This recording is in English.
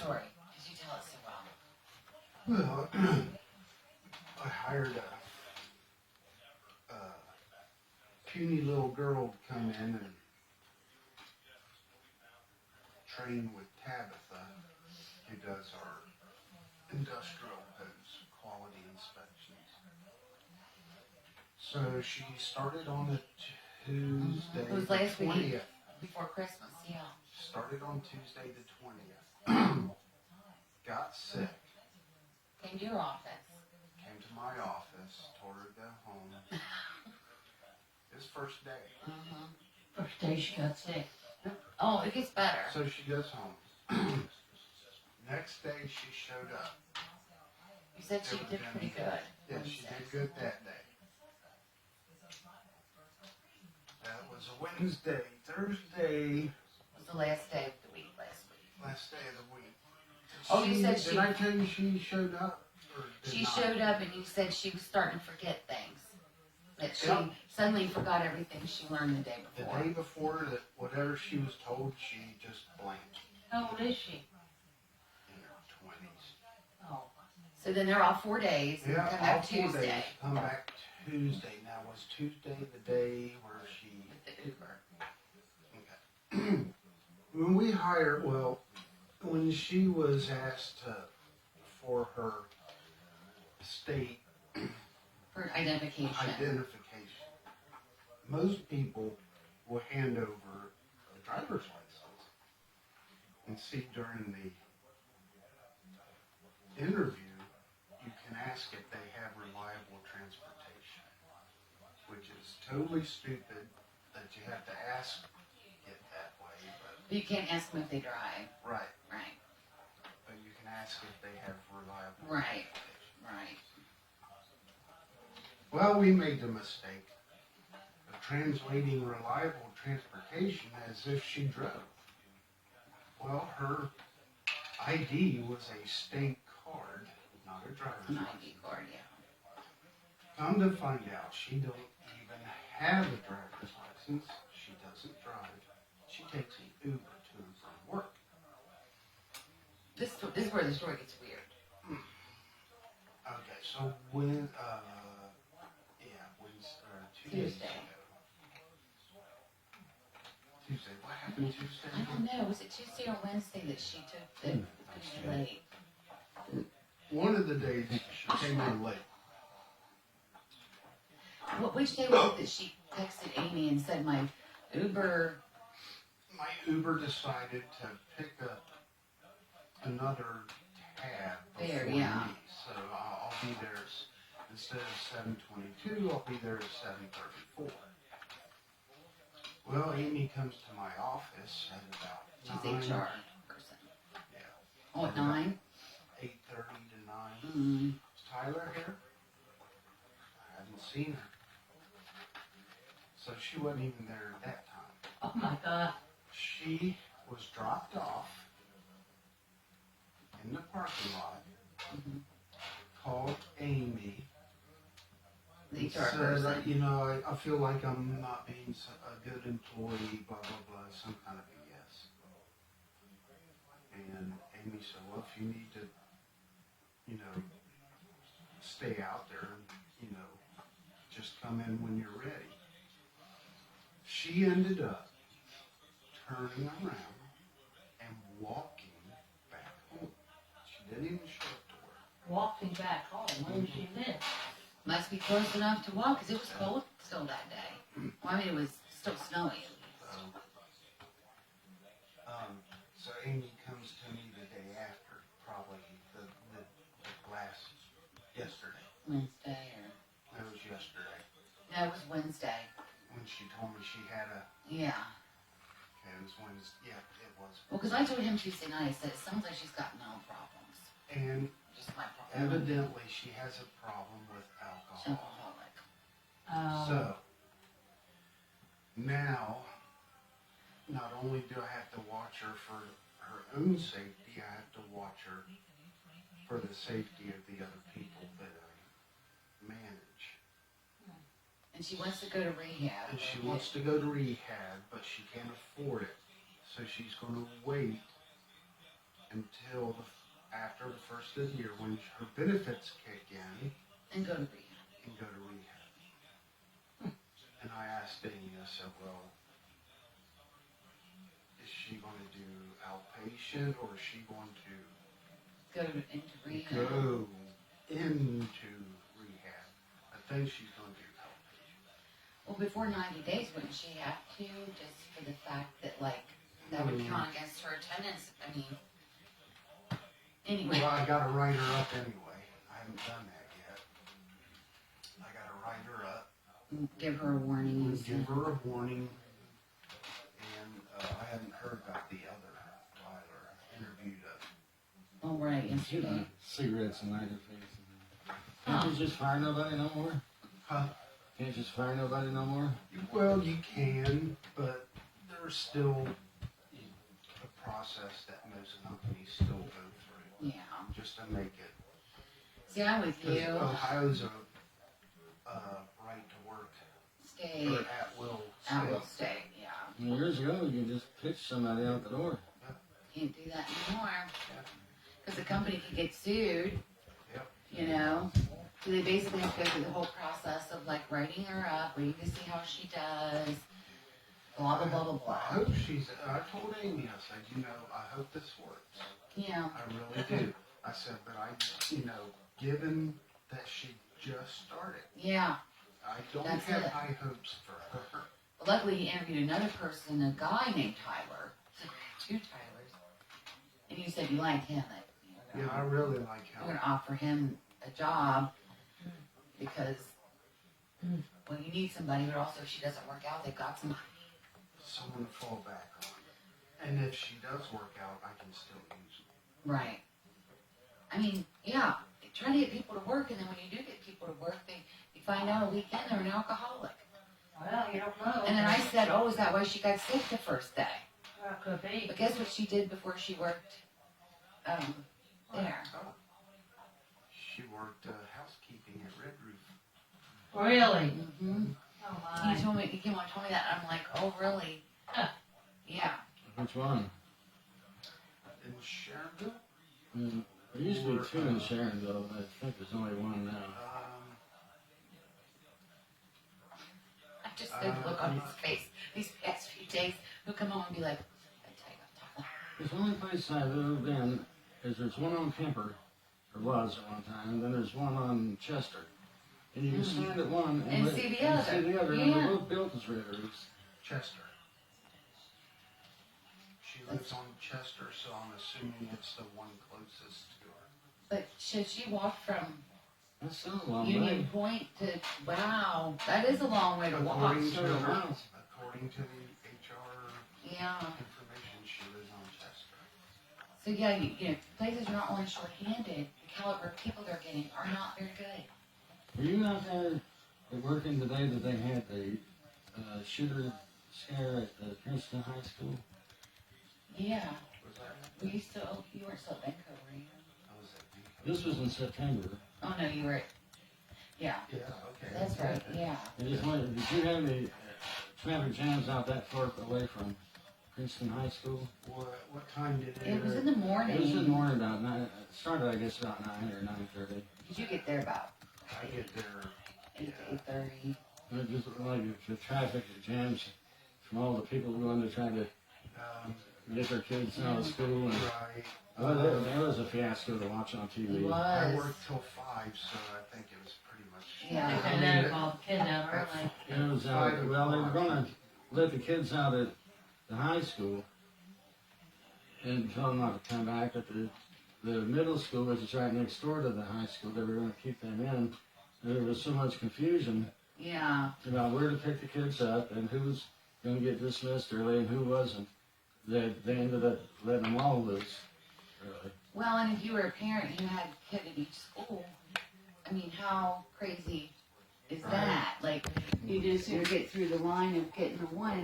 story, because you tell it so well. Well, I hired a puny little girl to come in and train with Tabitha, who does our industrial hose quality inspections. So she started on a Tuesday, It was the last week. 20th. Before Christmas, yeah. Started on Tuesday the 20th. Got sick. Came to your office. Came to my office. Told her to go home. His first day. First day she got sick. Oh, it gets better. So she goes home. Next day she showed up. You said she did pretty good. Yeah, she did good that day. That was a Wednesday. Thursday. Was the last day of the week last week. Last day of the week. Oh, you said Did I tell you she showed up? Or did she not? showed up and you said she was starting to forget things. That she Yep. suddenly forgot everything she learned the day The before. day before, that whatever she was told, she just blanked. How old is she? In her 20s. Oh. So then they're off 4 days and Yeah, come all back 4 Tuesday. days. Come back Tuesday. Now, was Tuesday the day where she... With the Uber. Okay. When we hired, well, when she was asked for her state For identification. most people will hand over a driver's license. And see, during the interview, you can ask if they have reliable transportation, which is totally stupid that you have to ask it that way, but You can't ask them if they drive. right. Right. But you can ask if they have reliable Right. transportation. Right. Well, we made the mistake of translating reliable transportation as if she drove. Well, her ID was a state card, not a driver's An license. ID card, yeah. Come to find out, she don't even have a driver's license. She doesn't drive. She takes an Uber to and from work. This is where the story gets weird. Okay, so when, Tuesday. Tuesday. What happened Tuesday? I don't know. Was it Tuesday or Wednesday that she took the late? One of the days she came in late. Which day was it that she texted Amy and said my Uber? My Uber decided to pick up another tab before There, yeah. me, so I'll be there. Instead of 7:22, I'll be there at 7:34. Well, Amy comes to my office at about She's 9. HR person. Yeah. Oh, at 9? 8:30 to 9. Mm. Is Tyler here? I haven't seen her. So she wasn't even there at that time. Oh my God. She was dropped off in the parking lot, called Amy, The and HR said, person. you know, I feel like I'm not being a good employee, blah, blah, blah, some kind of BS. And Amy said, well, if you need to, you know, stay out there, you know, just come in when you're ready. She ended up turning around and walking back home. She didn't even show up to work. Walking back home. Where did she live? Must be close enough to walk because it was cold still that day. Well, I mean, it was still snowy. So Amy comes to me the day after, probably the yesterday. Wednesday or... It was yesterday. No, it was Wednesday. When she told me she had a, Yeah. okay, it was Wednesday, yeah, it was. Well, because I told him Tuesday night, I said, it sounds like she's got mental problems. And Just my problem. evidently she has a problem with She's alcohol. alcoholic. So, now, not only do I have to watch her for her own safety, I have to watch her for the safety of the other people that I manage. And she wants to go to rehab. And she wants to go to rehab, but she can't afford it. So she's going to wait until the first of the year when her benefits kick in And go to rehab. and go to rehab. And I asked Amy, I said, well, is she going to do outpatient or is she going to Into rehab. go into rehab? I think she's going to do outpatient. Well, before 90 days, wouldn't she have to, just for the fact that, like, that would count against her attendance? I mean, anyway. Well, I got to write her up anyway. I haven't done that yet. I got to write her up, Give her a warning. And give her a warning, and I haven't heard about the other Tyler. I interviewed her. Oh, right, yesterday. Cigarettes and lighter face. Can't you just fire nobody no more? Huh? Can't you just fire nobody no more? Well, you can, but there's still a process that most companies still go through Yeah. just to make it. See, I'm with Because you. Ohio's a right to work Stay. or at will I state. will stay, yeah. Years ago, you could just pitch somebody out the door. Can't do that anymore. Because the company could get sued, Yep. you know. So they basically have to go through the whole process of, like, writing her up, waiting to see how she does, blah, blah, blah, blah, I blah. hope I told Amy, I said, I hope this works. Yeah. I really do. I said, but given that she just started, Yeah. I don't That's have it. high hopes for her. Well, luckily he interviewed another person, a guy named Tyler. So two Tylers. And you said you liked him. That Yeah, I really like you're how. going to offer him a job because, well, you need somebody, but also if she doesn't work out, they've got somebody. Someone to fall back on. And if she does work out, I can still use them. Right. I mean, yeah, try to get people to work, and then when you do get people to work, you find out a weekend they're an alcoholic. Well, you don't know. And then I said, oh, is that why she got sick the first day? Well, could be. But guess what she did before she worked there? Oh. She worked housekeeping at Red Roof. Really? Mm-hmm. Oh, He came on and told me that, and I'm like, oh, really? Huh. Yeah. Which one? In Sharonville? There used to be two in Sharonville, but I think there's only one now. I just said, look on his face these past few days. He'll come home and be like, I tell you what, Tyler. There's only place I've ever been is there's one on Kemper, or was at one time, and then there's one on Chester. And you can stand at one And look- see the and other. see the other, and Yeah. they're both built as Red Roofs. Chester. She lives on Chester, so I'm assuming it's the one closest to her. But should she walk from That's still a long Union way. Point to, wow, that is a long way to walk. According Several to miles. According to the HR Yeah. information, she lives on Chester. So yeah, you know, places are not only short-handed, the caliber of people they're getting are not very good. Were you out there working the day that they had the shooter scare at Princeton High School? Yeah. Was that? Were you still, you weren't still at Benco, were you? I was at Vico. This was in September. Oh, no, you were, yeah, Yeah, okay. that's right, yeah. I just wondered, did you have any traffic jams out that far away from Princeton High School? What time did it? It was in the morning. It was in the morning about 9, it started I guess about 9 or 9:30. Did you get there about I get there. 8 to 8:30? It just looked like the traffic jams from all the people going to try to get their kids out of school. And, Right. well, that was a fiasco to watch on It TV. I was. worked till 5, so I think it was pretty much. Yeah. They couldn't have called the kid out early. It was, 5 well, they were o'clock. going to let the kids out at the high school and tell them not to come back. At the middle school, which is right next door to the high school, they were going to keep them in. There was so much confusion Yeah. about where to pick the kids up and who was going to get dismissed early and who wasn't. That they ended up letting them all loose early. Well, and if you were a parent and you had a kid at each school, I mean, how crazy is that? Like, you just sooner get through the line of getting the one.